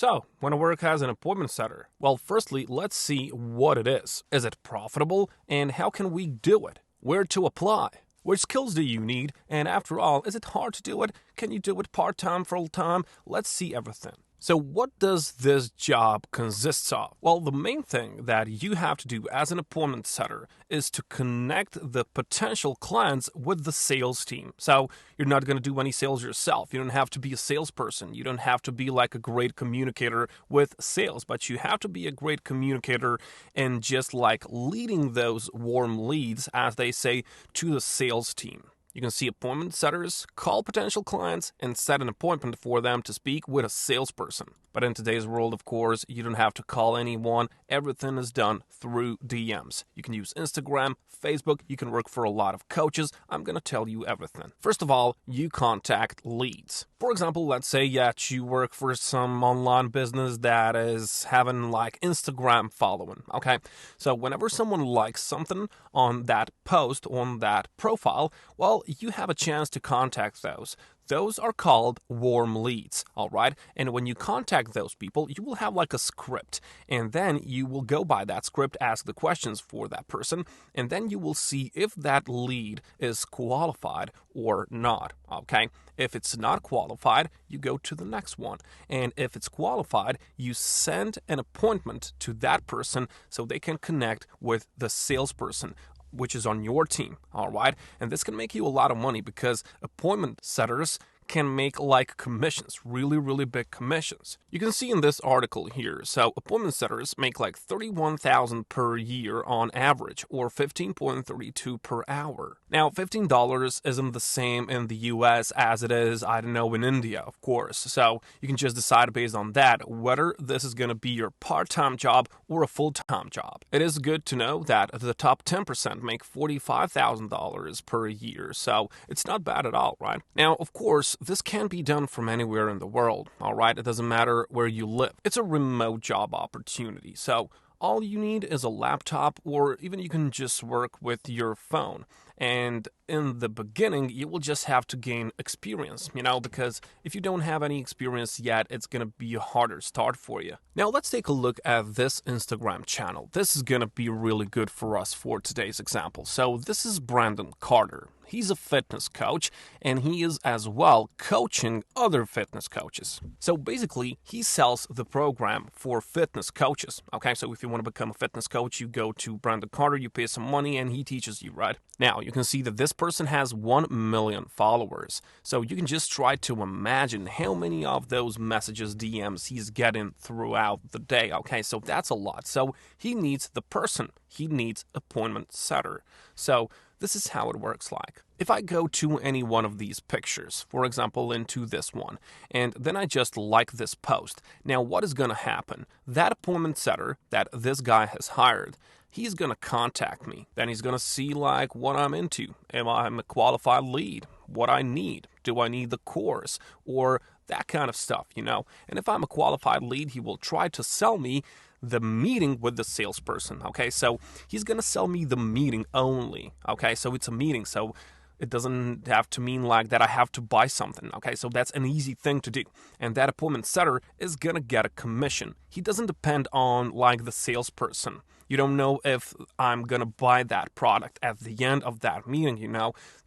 So, want to work as an appointment setter? Well, firstly, let's see what it is. Is it profitable? And how can we do it? Where to apply? What skills do you need? And after all, is it hard to do it? Can you do it part-time, full-time? Let's see everything. So what does this job consist of? Well, the main thing that you have to do as an appointment setter is to connect the potential clients with the sales team. So you're not going to do any sales yourself. You don't have to be a salesperson. You don't have to be like a great communicator with sales, but you have to be a great communicator and just like leading those warm leads, as they say, to the sales team. You can see appointment setters call potential clients and set an appointment for them to speak with a salesperson. But in today's world, of course, you don't have to call anyone. Everything is done through DMs. You can use Instagram, Facebook. You can work for a lot of coaches. I'm going to tell you everything. First of all, you contact leads. For example, let's say that you work for some online business that is having like Instagram following. Okay, so whenever someone likes something on that post, on that profile, well, you have a chance to contact those. Those are called warm leads, all right? And when you contact those people, you will have like a script, and then you will go by that script, ask the questions for that person, and then you will see if that lead is qualified or not, okay? If it's not qualified, you go to the next one. And if it's qualified, you send an appointment to that person so they can connect with the salesperson, which is on your team, all right? And this can make you a lot of money because appointment setters can make like commissions, really big commissions. You can see in this article here, so appointment setters make like $31,000 per year on average, or $15.32 per hour. Now, $15 isn't the same in the US as it is, I don't know, in India, of course. So you can just decide based on that whether this is going to be your part-time job or a full-time job. It is good to know that the top 10% make $45,000 per year, so it's not bad at all, right? Now, of course, this can be done from anywhere in the world, all right? It doesn't matter where you live. It's a remote job opportunity, so all you need is a laptop, or even you can just work with your phone. And in the beginning, you will just have to gain experience, because if you don't have any experience yet, it's going to be a harder start for you. Now, let's take a look at this Instagram channel. This is going to be really good for us for today's example. So this is Brandon Carter. He's a fitness coach, and he is as well coaching other fitness coaches. So basically, he sells the program for fitness coaches. Okay, so if you want to become a fitness coach, you go to Brandon Carter, you pay some money, and he teaches you, right? Now, you can see that this person has 1 million followers. So you can just try to imagine how many of those messages, DMs, he's getting throughout the day. Okay, so that's a lot. So he needs the person. He needs appointment setter. So this is how it works like. If I go to any one of these pictures, for example, into this one, and then I just like this post, now what is going to happen? That appointment setter that this guy has hired, he's going to contact me. Then he's going to see like what I'm into. Am I a qualified lead? What I need? Do I need the course? Or that kind of stuff, And if I'm a qualified lead, he will try to sell me the meeting with the salesperson, okay? So he's going to sell me the meeting only, okay? So it's a meeting, so it doesn't have to mean like that I have to buy something, okay? So that's an easy thing to do. And that appointment setter is going to get a commission. He doesn't depend on like the salesperson. You don't know if I'm going to buy that product at the end of that meeting,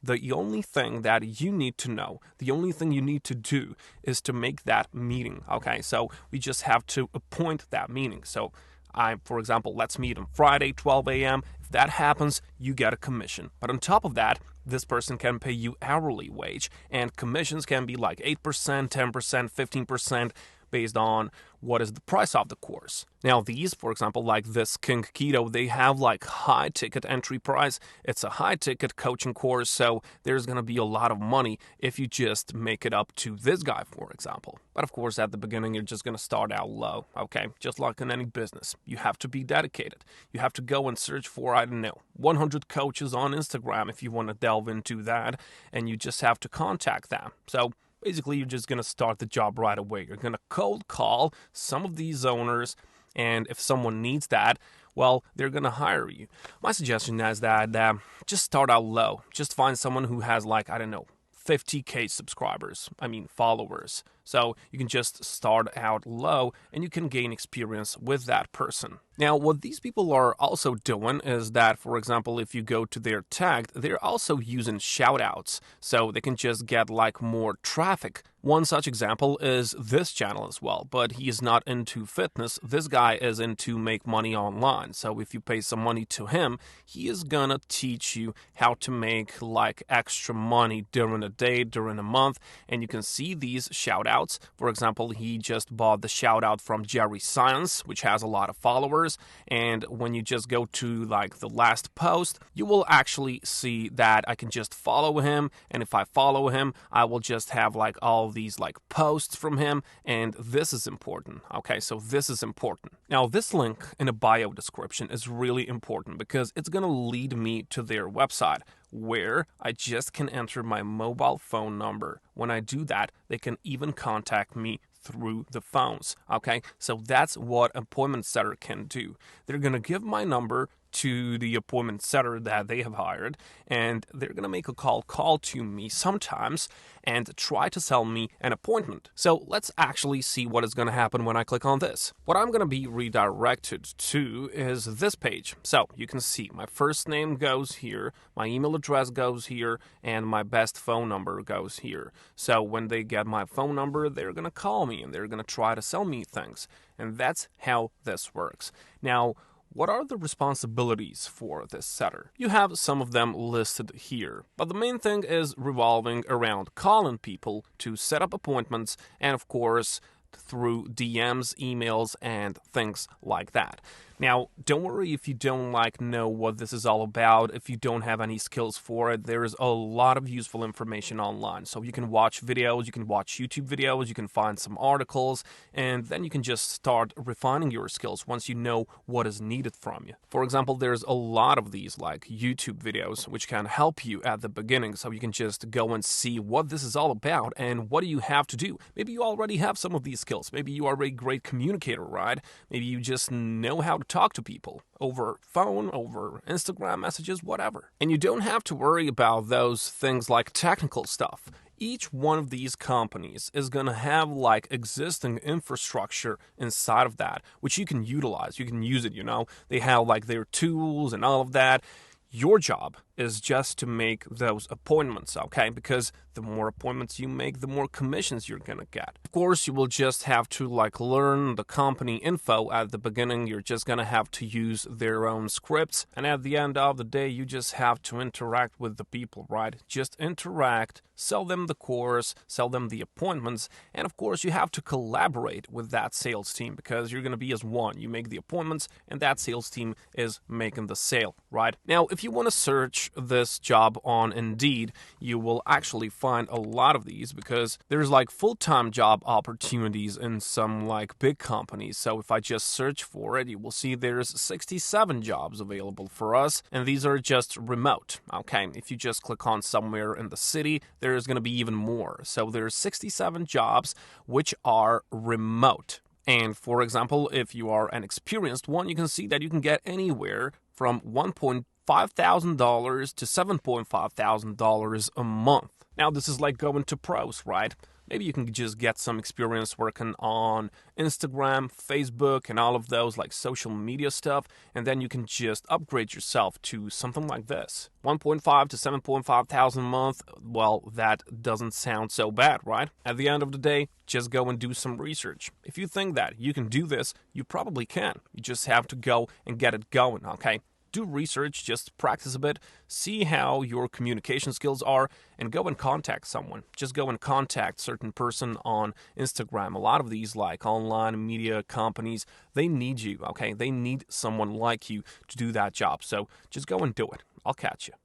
The only thing that you need to know, the only thing you need to do is to make that meeting, okay? So we just have to appoint that meeting. So for example, let's meet on Friday, 12 a.m. If that happens, you get a commission. But on top of that, this person can pay you hourly wage, and commissions can be like 8%, 10%, 15%, based on what is the price of the course. Now these, for example, like this King Keto, they have like high ticket entry price. It's a high ticket coaching course, so there's going to be a lot of money if you just make it up to this guy, for example. But of course, at the beginning, you're just going to start out low, okay? Just like in any business, you have to be dedicated. You have to go and search for, 100 coaches on Instagram if you want to delve into that, and you just have to contact them. So basically, you're just going to start the job right away. You're going to cold call some of these owners, and if someone needs that, well, they're going to hire you. My suggestion is that just start out low. Just find someone who has 50K subscribers, followers. So you can just start out low and you can gain experience with that person. Now, what these people are also doing is that, for example, if you go to their tag, they're also using shoutouts, so they can just get like more traffic. One such example is this channel as well, but he is not into fitness. This guy is into make money online. So if you pay some money to him, he is gonna teach you how to make like extra money during a day, during a month, and you can see these shoutouts. For example, he just bought the shoutout from Jerry Science, which has a lot of followers, and when you just go to like the last post, you will actually see that I can just follow him, and if I follow him, I will just have like all these like posts from him, and this is important. Okay, so this is important. Now, this link in a bio description is really important because it's gonna lead me to their website, where I just can enter my mobile phone number. When I do that, they can even contact me through the phones. Okay, so that's what appointment setter can do. They're gonna give my number to the appointment setter that they have hired, and they're gonna make a call to me sometimes and try to sell me an appointment. So let's actually see what is gonna happen when I click on this. What I'm gonna be redirected to is this page. So you can see my first name goes here, my email address goes here, and my best phone number goes here. So when they get my phone number, they're gonna call me and they're gonna try to sell me things. And that's how this works. Now, what are the responsibilities for this setter? You have some of them listed here, but the main thing is revolving around calling people to set up appointments and, of course, through DMs, emails, and things like that. Now, don't worry if you don't know what this is all about, if you don't have any skills for it. There is a lot of useful information online. So you can watch videos, you can watch YouTube videos, you can find some articles, and then you can just start refining your skills once you know what is needed from you. For example, there's a lot of these like YouTube videos which can help you at the beginning, so you can just go and see what this is all about and what do you have to do. Maybe you already have some of these skills. Maybe you are a great communicator, right? Maybe you just know how to talk to people over phone, over Instagram messages, whatever. And you don't have to worry about those things like technical stuff. Each one of these companies is going to have like existing infrastructure inside of that, which you can utilize. You can use it, They have like their tools and all of that. Your job is just to make those appointments, okay? Because the more appointments you make, the more commissions you're gonna get. Of course, you will just have to learn the company info at the beginning. You're just gonna have to use their own scripts. And at the end of the day, you just have to interact with the people, right? Just interact, sell them the course, sell them the appointments. And of course, you have to collaborate with that sales team because you're gonna be as one. You make the appointments and that sales team is making the sale, right? Now, if you wanna search this job on Indeed, you will actually find a lot of these because there's full-time job opportunities in some big companies. So if I just search for it, you will see there's 67 jobs available for us, and these are just remote. Okay, if you just click on somewhere in the city, there's going to be even more. So there's 67 jobs which are remote. And for example, if you are an experienced one, you can see that you can get anywhere from $1,500 to $7,500 a month. Now, this is like going to pros, right? Maybe you can just get some experience working on Instagram, Facebook, and all of those social media stuff, and then you can just upgrade yourself to something like this. 1.5 to 7.5 thousand a month, well, that doesn't sound so bad, right? At the end of the day, just go and do some research. If you think that you can do this, you probably can. You just have to go and get it going, okay? Do research, just practice a bit, see how your communication skills are, and go and contact someone. Just go and contact certain person on Instagram. A lot of these online media companies, they need you, okay? They need someone like you to do that job. So just go and do it. I'll catch you.